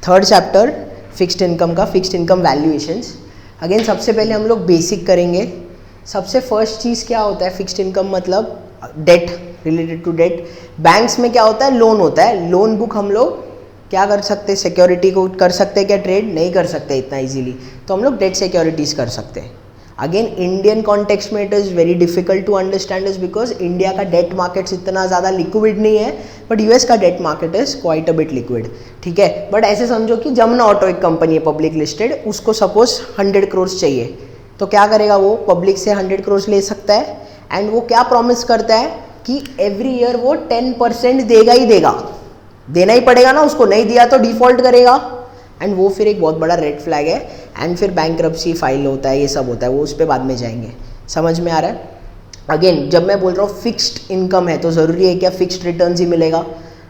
Third chapter fixed income का, fixed income valuations. Again सबसे पहले हम लोग बेसिक करेंगे। सबसे फर्स्ट चीज़ क्या होता है, फिक्स्ड इनकम मतलब debt, related to debt. Banks में क्या होता है, लोन होता है। लोन बुक हम लोग क्या कर सकते हैं, सिक्योरिटी को कर सकते हैं क्या ट्रेड, नहीं कर सकते इतना इजीली, तो हम लोग डेट सिक्योरिटीज़ कर सकते हैं। अगेन इंडियन कॉन्टेक्स्ट में it is very difficult to understand is because India का डेट मार्केट्स इतना ज़्यादा लिक्विड नहीं है, बट यूएस का debt market is quite a bit liquid, ठीक है। बट ऐसे समझो कि जमुना ऑटो एक कंपनी है पब्लिक लिस्टेड, उसको सपोज 100 करोड़ चाहिए, तो क्या करेगा वो, पब्लिक से 100 करोड़ ले सकता है, एंड वो क्या प्रॉमिस करता है कि एवरी ईयर वो 10% देगा ही देगा, देना ही पड़ेगा ना उसको, नहीं दिया तो डिफॉल्ट करेगा, एंड वो फिर एक बहुत बड़ा रेड फ्लैग है, एंड फिर बैंकरप्सी फाइल होता है, ये सब होता है, वो उस पर बाद में जाएंगे। समझ में आ रहा है। अगेन जब मैं बोल रहा हूँ फिक्स्ड इनकम है तो ज़रूरी है क्या फिक्स्ड रिटर्न्स ही मिलेगा,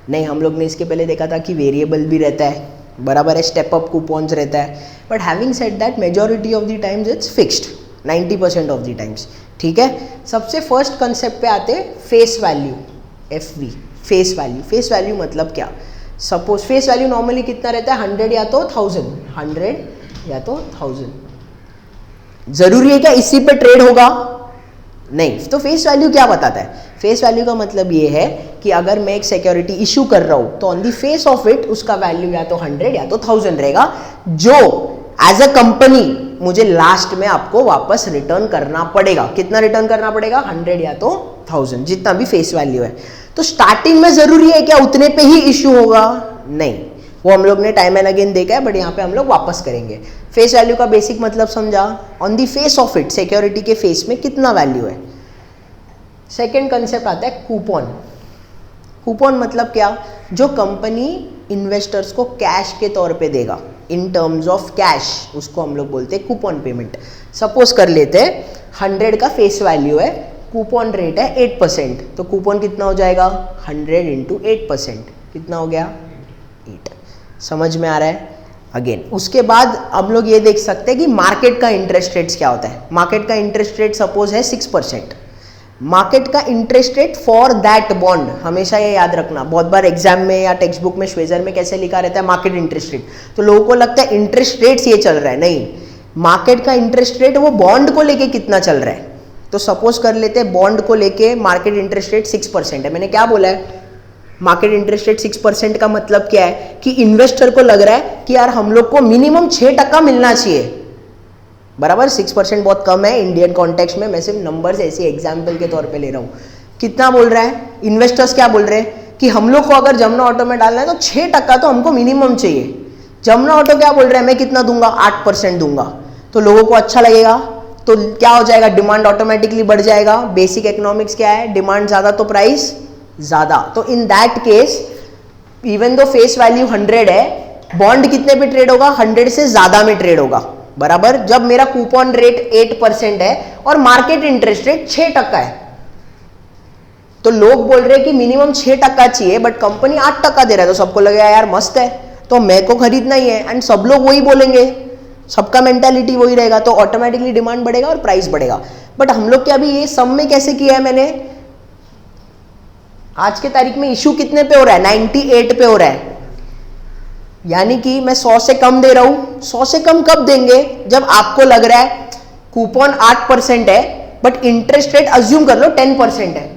नहीं, हम लोग ने इसके पहले देखा था कि वेरिएबल भी रहता है, बराबर है, स्टेप अप कूपन्स रहता है, but having said that majority of the times it's fixed, 90% of the times, ठीक है। सबसे फर्स्ट कंसेप्ट पे आते face value, FV, face value. Face value मतलब क्या, सपोज फेस वैल्यू नॉर्मली कितना रहता है, 100 या तो 1000, 100 या तो 1000। जरूरी है क्या इसी पे ट्रेड होगा, नहीं। तो फेस वैल्यू क्या बताता है, फेस वैल्यू का मतलब ये है कि अगर मैं एक सिक्योरिटी इशू कर रहा हूं तो on the face of it उसका वैल्यू या तो 100 या तो 1000 रहेगा, जो एज अ कंपनी मुझे लास्ट में आपको वापस रिटर्न करना पड़ेगा। कितना रिटर्न करना पड़ेगा, 100 या तो 1000, जितना भी फेस वैल्यू है। तो स्टार्टिंग में जरूरी है क्या उतने पे ही इश्यू होगा, नहीं, वो हम लोग ने टाइम एंड अगेन देखा है, बट यहाँ पे हम लोग वापस करेंगे। फेस वैल्यू का बेसिक मतलब समझा, on the face of it security के फेस में कितना वैल्यू है। सेकेंड कंसेप्ट आता है कूपन। कूपन मतलब क्या, जो कंपनी इन्वेस्टर्स को कैश के तौर पे देगा, इन टर्म्स ऑफ कैश, उसको हम लोग बोलते हैं कूपन पेमेंट। सपोज कर लेते हैं 100 का फेस वैल्यू है, कूपन रेट है 8%, तो कूपन कितना हो जाएगा, 100 × 8%, कितना हो गया, 8। समझ में आ रहा है। अगेन उसके बाद हम लोग ये देख सकते हैं कि मार्केट का इंटरेस्ट रेट्स क्या होता है। मार्केट का इंटरेस्ट रेट सपोज है 6%, मार्केट का interest rate for that bond, हमेशा ये याद रखना, बहुत बार एग्जाम में या टेक्स्ट बुक में श्वेजर में कैसे लिखा रहता है मार्केट इंटरेस्ट रेट, तो लोगों को लगता है इंटरेस्ट रेट्स ये चल रहा है, नहीं, मार्केट का इंटरेस्ट रेट वो बॉन्ड को लेके कितना चल रहा है। तो सपोज कर लेते हैं बॉन्ड को लेके मार्केट इंटरेस्ट रेट 6% है। मैंने क्या बोला है, मार्केट इंटरेस्ट रेट 6% का मतलब क्या है कि इन्वेस्टर को लग रहा है कि यार हम लोग को मिनिमम 6% मिलना चाहिए, बराबर। 6% बहुत कम है इंडियन कॉन्टेक्स्ट में, मैं सिर्फ नंबर्स ऐसे एग्जाम्पल के तौर पे ले रहा हूँ। कितना बोल रहा है इन्वेस्टर्स, क्या बोल रहे हैं कि हम लोग को अगर जमुना ऑटो में डालना है तो 6% तो हमको मिनिमम चाहिए। जमुना ऑटो क्या बोल रहा है, मैं कितना दूंगा, 8% दूंगा, तो लोगों को अच्छा लगेगा, तो क्या हो जाएगा, डिमांड ऑटोमेटिकली बढ़ जाएगा। बेसिक इकोनॉमिक्स क्या है, डिमांड ज्यादा तो प्राइस ज्यादा। तो in that case even though face value 100 है, बॉन्ड कितने पे ट्रेड होगा, 100 से ज्यादा में ट्रेड होगा, बराबर। जब मेरा कूपन रेट 8% है और मार्केट इंटरेस्ट रेट 6% है, तो लोग बोल रहे हैं कि मिनिमम 6% चाहिए, बट कंपनी 8% दे रहा है, तो सबको लगेगा यार मस्त है, तो मेरे को खरीदना ही है, एंड सब लोग वही बोलेंगे, सबका मेंटालिटी वही रहेगा, तो ऑटोमेटिकली डिमांड बढ़ेगा और प्राइस बढ़ेगा। बट हम लोग क्या अभी ये सम में कैसे किया है, मैंने आज के तारीख में इशू कितने पे हो रहा है, 98 पे हो रहा है, यानी कि मैं 100 से कम दे रहा हूं। 100 से कम कब देंगे, जब आपको लग रहा है कूपन 8% है बट इंटरेस्ट रेट अज्यूम कर लो 10% है,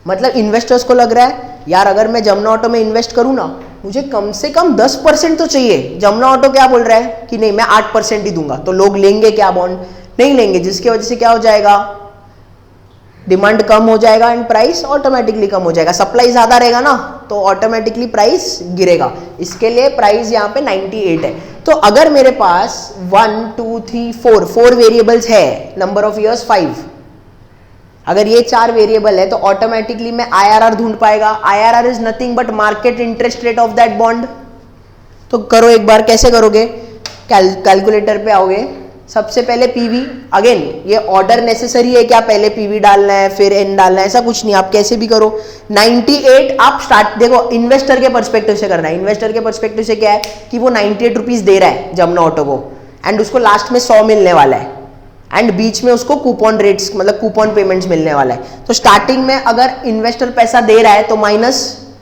मतलब इन्वेस्टर्स को लग रहा है यार अगर मैं जमुना ऑटो में इन्वेस्ट करूं ना, मुझे कम से कम 10% तो चाहिए। जमुना ऑटो क्या बोल रहा है कि नहीं मैं 8% ही दूंगा, तो लोग लेंगे क्या बॉन्ड, नहीं लेंगे, जिसकी वजह से क्या हो जाएगा, डिमांड कम हो जाएगा एंड प्राइस ऑटोमेटिकली कम हो जाएगा। सप्लाई ज्यादा रहेगा ना, तो ऑटोमेटिकली प्राइस गिरेगा। इसके लिए प्राइस यहाँ पे 98 है। तो अगर मेरे पास 1 2 3 4 वेरिएबल्स है, नंबर ऑफ ईयर्स 5, अगर ये 4 वेरिएबल है तो ऑटोमेटिकली मैं IRR ढूंढ पाएगा। IRR is nothing but market interest rate of that bond. तो करो एक बार, कैसे करोगे, कैलकुलेटर पे आओगे, सबसे पहले पीवी। अगेन ये ऑर्डर नेसेसरी है क्या, पहले पीवी डालना है फिर एन डालना है, ऐसा कुछ नहीं, आप कैसे भी करो। 98 आप स्टार्ट, देखो इन्वेस्टर के पर्सपेक्टिव से करना है। इन्वेस्टर के पर्सपेक्टिव से क्या है कि वो 98 रुपीज दे रहा है जमुना ऑटो को, एंड उसको लास्ट में 100 मिलने वाला है, एंड बीच में उसको कूपन रेट्स मतलब कूपन पेमेंट्स मिलने वाला है। तो स्टार्टिंग में अगर इन्वेस्टर पैसा दे रहा है तो माइनस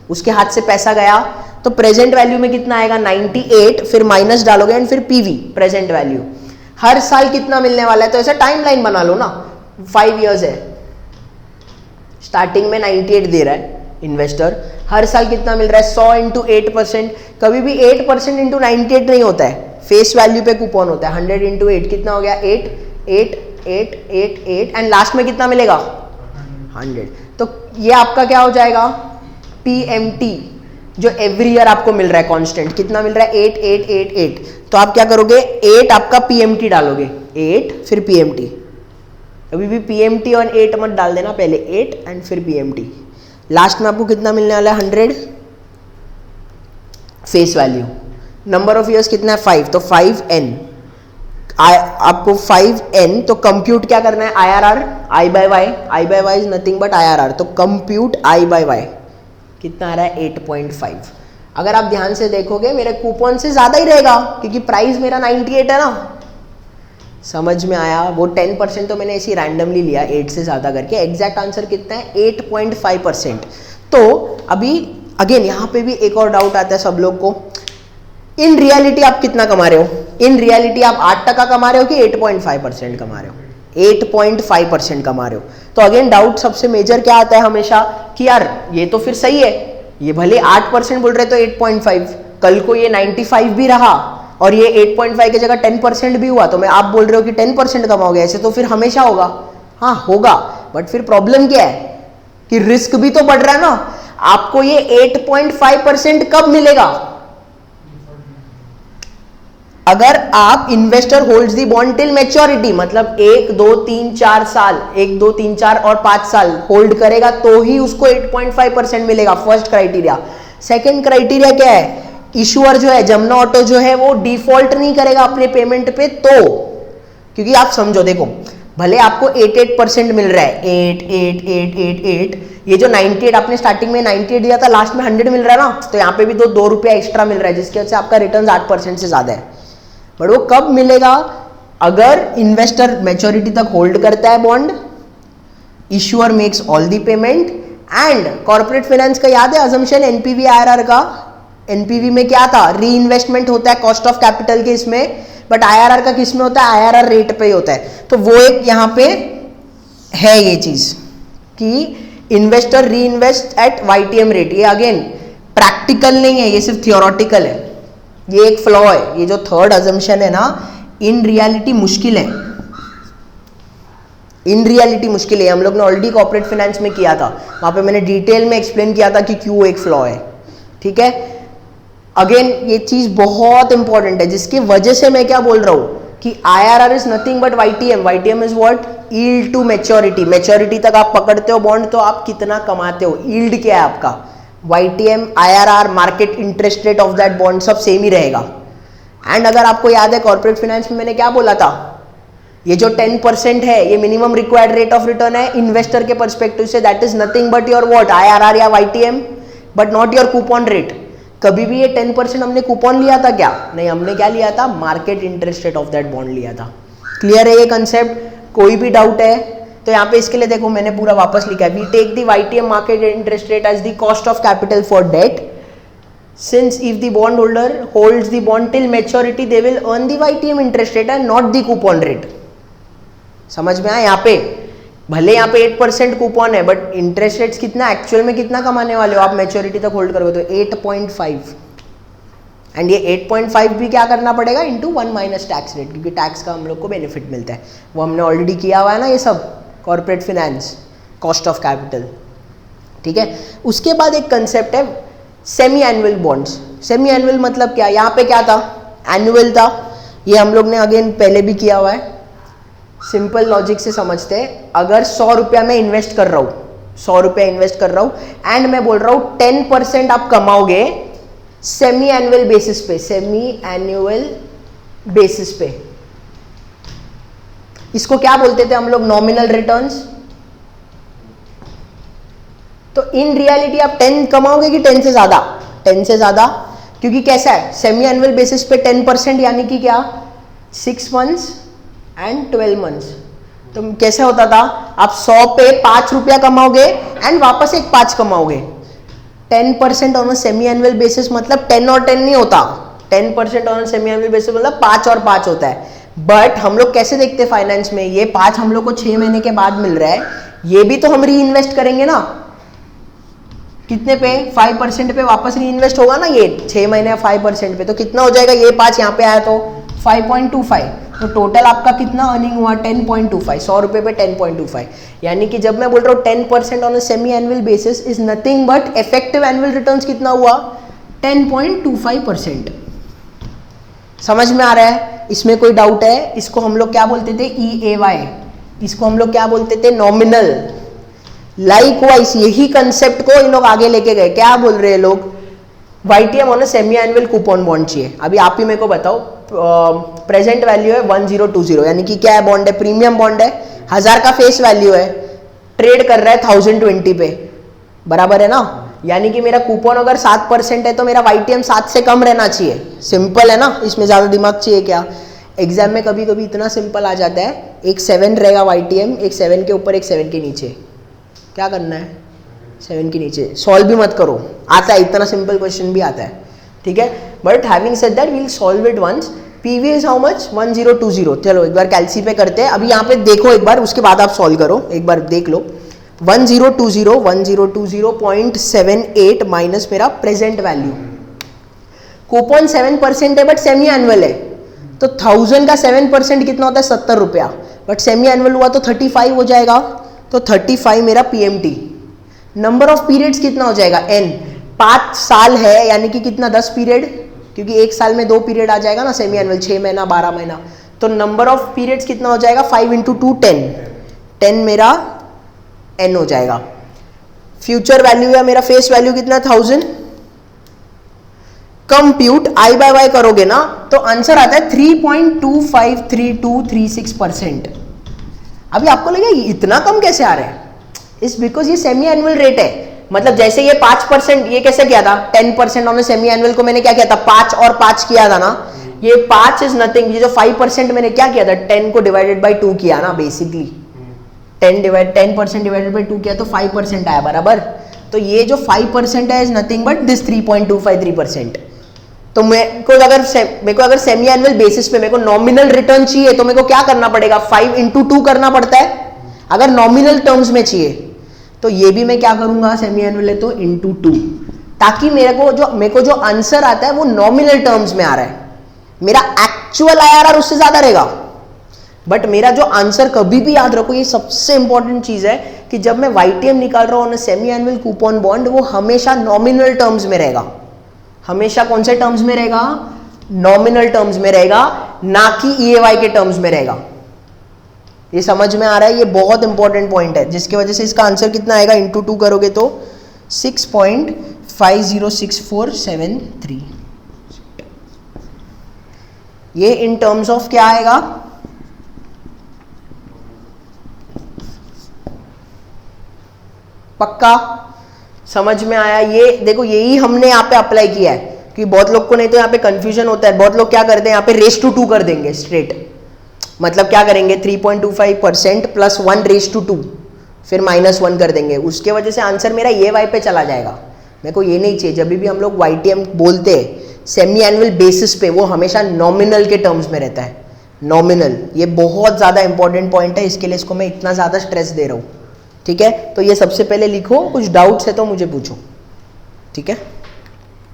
उसके हाथ से पैसा गया, तो प्रेजेंट वैल्यू में कितना आएगा 98, फिर माइनस डालोगे एंड फिर पीवी प्रेजेंट वैल्यू। हर साल कितना मिलने वाला है, तो ऐसा टाइमलाइन बना लो ना, 5 इयर्स है, स्टार्टिंग में 98 दे रहा है इन्वेस्टर, हर साल कितना मिल रहा है 100 इंटू 8%। कभी भी 8% इंटू 98 नहीं होता है, फेस वैल्यू पे कूपन होता है। 100 इंटू 8 कितना हो गया 8 8 8 8 8 एंड लास्ट में कितना मिलेगा 100। तो ये आपका क्या हो जाएगा PMT, जो एवरी ईयर आपको मिल रहा है कांस्टेंट, कितना मिल रहा है 8 8 8 8। तो आप क्या करोगे 8 आपका PMT डालोगे, 8 फिर PMT, अभी भी PMT और 8 मत डाल देना, पहले 8 एंड फिर PMT। लास्ट में आपको कितना मिलने वाला है 100 face value. Number of years कितना है 5, तो 5n आपको 5n। तो कंप्यूट क्या करना है IRR, I by y, I by y is nothing but IRR। तो कंप्यूट I by y कितना आ रहा है 8.5। अगर आप ध्यान से देखोगे मेरे कूपन से ज्यादा ही रहेगा, क्योंकि प्राइस मेरा 98 है ना। समझ में आया? वो 10% तो मैंने ऐसी रैंडमली लिया 8 से ज्यादा करके, एग्जैक्ट आंसर कितना है 8.5%। तो अभी अगेन यहाँ पे भी एक और डाउट आता है सब लोग को, इन रियलिटी आप कितना कमा रहे हो? इन रियलिटी आप 8% कमा रहे हो कि 8.5% कमा रहे हो? 8.5% कमा रहे हो। तो अगेन डाउट सबसे मेजर क्या आता है हमेशा कि यार ये तो फिर सही है, ये भले 8% बोल रहे तो 8.5, कल को ये 95 भी रहा और ये 8.5 की जगह 10% भी हुआ, तो मैं आप बोल रहे हो कि 10% कमाओगे, ऐसे तो फिर हमेशा होगा। हाँ होगा, बट फिर प्रॉब्लम क्या है कि रिस्क भी तो बढ़ रहा है ना। आपको ये 8.5% कब मिलेगा? अगर आप इन्वेस्टर होल्ड्स दी बॉन्ड टिल मैच्योरिटी, मतलब 1 2 3 4 साल, 1 2 3 4 और 5 साल होल्ड करेगा तो ही उसको 8.5% मिलेगा। First criteria. सेकंड क्राइटेरिया क्या है? इशुअर जो है जमुना ऑटो जो है वो डिफॉल्ट नहीं करेगा अपने पेमेंट पे, तो क्योंकि आप समझो, देखो भले आपको 8% मिल रहा है, 8 8 8 8 8, ये जो 98 आपने स्टार्टिंग में 98 दिया था, लास्ट में 100 मिल रहा है ना, तो यहाँ पे भी 2 रुपया एक्स्ट्रा मिल रहा है, जिसकी वजह से आपका रिटर्न 8% से ज्यादा है। बट वो कब मिलेगा? अगर इन्वेस्टर मैच्योरिटी तक होल्ड करता है bond, issuer makes all the payment, and corporate finance का याद है अजम्पशन एनपीवी आईआरआर का? एनपीवी में क्या था? री इन्वेस्टमेंट होता है कॉस्ट ऑफ कैपिटल के इसमें, बट आईआरआर का किस में होता है? आईआरआर रेट पे ही होता है। तो वो एक यहाँ पे है ये चीज कि इन्वेस्टर री इन्वेस्ट एट वाईटीएम रेट। ये अगेन प्रैक्टिकल नहीं है, ये सिर्फ थियोरटिकल है, ये एक फ्लॉ है। ये जो थर्ड अजम्पशन है ना, इन रियलिटी मुश्किल है, इन रियलिटी मुश्किल है। हम लोग ने ऑलरेडी कॉर्पोरेट फाइनेंस में किया था, वहां पे मैंने डिटेल में एक्सप्लेन किया था कि क्यों एक फ्लॉ है। ठीक है, अगेन ये चीज बहुत इंपॉर्टेंट है, जिसकी वजह से मैं क्या बोल रहा हूं कि IRR is nothing but YTM. YTM is what? Yield to maturity. Maturity तक आप पकड़ते हो बॉन्ड तो आप कितना कमाते हो, यील्ड क्या है आपका। YTM, IRR, market interest rate of that bond सब सेम ही रहेगा। एंड अगर आपको याद है कॉर्पोरेट फाइनेंस में मैंने क्या बोला था, ये जो 10% है ये minimum required rate of return है इन्वेस्टर के पर्सपेक्टिव से, that is nothing but your what? IRR या YTM, but not your coupon rate. कभी भी ये 10% हमने कूपन लिया था क्या? नहीं, हमने क्या लिया था? Market interest rate of that bond लिया था। क्लियर है ये कंसेप्ट? कोई भी डाउट है तो यहाँ पे इसके लिए देखो मैंने पूरा वापस लिखा है। We take the YTM market interest rate as the cost of capital for debt, since if the bond holder holds the bond till maturity they will earn the YTM interest rate and not the coupon rate. समझ में आया? यहाँ पे भले यहाँ पे 8% coupon है, but interest rates कितना एक्चुअल में कितना कमाने वाले हो आप मैच्योरिटी तक होल्ड करोगे तो 8.5। एंड ये 8.5 भी क्या करना पड़ेगा? इंटू 1 माइनस टैक्स रेट, क्योंकि टैक्स का हम लोग को बेनिफिट मिलता है। वो हमने ऑलरेडी किया हुआ है ना ये सब, corporate finance, cost of capital. ठीक है, उसके बाद एक कंसेप्ट है semi annual bonds. Semi annual मतलब क्या? यहाँ पे क्या था? एनुअल था, ये हम लोग ने अगेन पहले भी किया हुआ है। सिंपल लॉजिक से समझते हैं, अगर 100 रुपया मैं इन्वेस्ट कर रहा हूँ, 100 रुपया इन्वेस्ट कर रहा हूँ एंड मैं बोल रहा हूँ 10% आप कमाओगे सेमी एनुअल बेसिस पे, सेमी एनुअल बेसिस पे। इसको क्या बोलते थे हम लोग? Nominal returns. तो इन रियलिटी आप 10 कमाओगे कि 10 से ज्यादा? 10 से ज्यादा, क्योंकि कैसा है सेमी एनुअल बेसिस पे 10% यानी कि क्या? 6 मंथ्स एंड 12 मंथ्स। तो कैसे होता था? आप 100 पे 5 रुपया कमाओगे एंड वापस एक 5 कमाओगे। 10% on a semi annual basis मतलब 10 और 10 नहीं होता, 10% ऑन सेमी एनुअल बेसिस मतलब 5 और 5 होता है। बट हम लोग कैसे देखते हैं फाइनेंस में, ये 5 हम लोग को 6 महीने के बाद मिल रहा है, ये भी तो हम री इन्वेस्ट करेंगे ना, कितने पे, 5% पे वापस री इन्वेस्ट होगा ना, ये 6 महीने 5% पे, तो कितना हो जाएगा, ये 5 यहाँ पे आया तो 5.25, तो टोटल आपका कितना अर्निंग हुआ 10.25, 100 रुपए पे 10.25। यानी कि जब मैं बोल रहा हूँ 10% on a semi annual basis is nothing but effective annual returns कितना हुआ 10.25%। समझ में आ रहा है, इसमें कोई डाउट है? इसको हम लोग क्या बोलते थे, EAY, इसको हम लोग क्या बोलते थे, नॉमिनल। लाइकवाइज यही कंसेप्ट को इन लोग आगे लेके गए, क्या बोल रहे हैं लोग, YTM on a semi annual coupon bond चाहिए। अभी आप ही मेरे को बताओ, प्रेजेंट वैल्यू है 1020, यानी कि क्या है, बॉन्ड है, प्रीमियम बॉन्ड है, 1000 का फेस वैल्यू है, ट्रेड कर रहा है 1020 पे, बराबर है ना, यानी कि मेरा कूपन अगर 7% है तो मेरा YTM 7 से कम रहना चाहिए। सिंपल है ना, इसमें ज़्यादा दिमाग चाहिए क्या? एग्जाम में कभी कभी इतना सिंपल आ जाता है, एक 7 रहेगा YTM, एक 7 के ऊपर, एक 7 के नीचे, क्या करना है, 7 के नीचे, सॉल्व भी मत करो, आता है, इतना सिंपल क्वेश्चन भी आता है, ठीक है। But having said that we will solve it once. PV is how much, 1020। चलो एक बार कैलसी पे करते हैं, अभी यहाँ पे देखो एक बार, उसके बाद आप सॉल्व करो, एक बार देख लो। 1020.78 माइनस मेरा प्रेजेंट वैल्यू, कूपन 7% है बट सेमी एनुअल है, तो 1000 का 7% कितना होता है, 70 रुपया, बट सेमी एनुअल हुआ तो 35 हो जाएगा, तो 35 मेरा PMT। नंबर ऑफ पीरियड्स कितना हो जाएगा, N, 5 साल है, यानी कि कितना, 10 पीरियड, क्योंकि एक साल में 2 पीरियड आ जाएगा ना सेमी एनुअल, 6 महीना 12 महीना, तो नंबर ऑफ पीरियड्स कितना हो जाएगा, 5 × 2 10, 10 मेरा N हो जाएगा। फ्यूचर वैल्यू या मेरा फेस वैल्यू कितना, 1000, कंप्यूट I/Y करोगे ना तो आंसर आता है 3.253236%। अभी आपको लगेगा इतना कम कैसे आ रहा है, इस बिकॉज ये सेमी एनुअल रेट है, मतलब जैसे ये 5%, ये कैसे किया था, 10% ऑन सेमी एनुअल को मैंने क्या किया था, 5 और 5 किया था ना, ये 5 इज नथिंग, ये जो 5% मैंने क्या किया था, 10 को डिवाइडेड बाई 2 किया ना, बेसिकली 10% डिवाइडेड बाई 2 किया तो 5% आया, बराबर। तो ये जो 5% है इज नथिंग बट दिस 3.253%। तो मेरे को अगर सेमी एनुअल बेसिस पे मेरे को नॉमिनल रिटर्न चाहिए तो मेरे को क्या करना पड़ेगा, 5 × 2 करना पड़ता है, अगर नॉमिनल टर्म्स में चाहिए। तो ये भी मैं क्या करूंगा, सेमी एनुअल है तो × 2, ताकि मेरे को जो आंसर आता है वो नॉमिनल टर्म्स में आ रहा है, मेरा एक्चुअल IRR उससे ज्यादा रहेगा, बट मेरा जो आंसर, कभी भी याद रखो, ये सबसे इंपॉर्टेंट चीज है कि जब मैं YTM निकाल रहा हूं सेमी एनुअल कूपन बॉन्ड, वो हमेशा नॉमिनल टर्म्स में रहेगा, हमेशा कौन से टर्म्स में रहेगा, नॉमिनल टर्म्स में रहेगा, ना कि EAY के टर्म्स में रहेगा। ये समझ में आ रहा है, ये बहुत इंपॉर्टेंट पॉइंट है, जिसकी वजह से इसका आंसर कितना आएगा, × 2 करोगे तो 6.506473। ये इन टर्म्स ऑफ क्या आएगा, पक्का समझ में आया? ये देखो, यही हमने यहाँ पे अप्लाई किया है, क्योंकि बहुत लोग को नहीं तो यहाँ पे कंफ्यूजन होता है, बहुत लोग क्या करते हैं यहाँ पे raise-to-2 कर देंगे स्ट्रेट, मतलब क्या करेंगे 3.25% + 1/2, फिर -1 कर देंगे, उसके वजह से आंसर मेरा EAY पे चला जाएगा। मेरे को ये नहीं चाहिए, जब भी हम लोग YTM बोलते हैं सेमी एनुअल बेसिस पे, वो हमेशा नॉमिनल के टर्म्स में रहता है, नॉमिनल। ये बहुत ज़्यादा इंपॉर्टेंट पॉइंट है, इसके लिए इसको मैं इतना ज़्यादा स्ट्रेस दे रहा हूँ, ठीक है। तो ये सबसे पहले लिखो, कुछ डाउट्स है तो मुझे पूछो, ठीक है।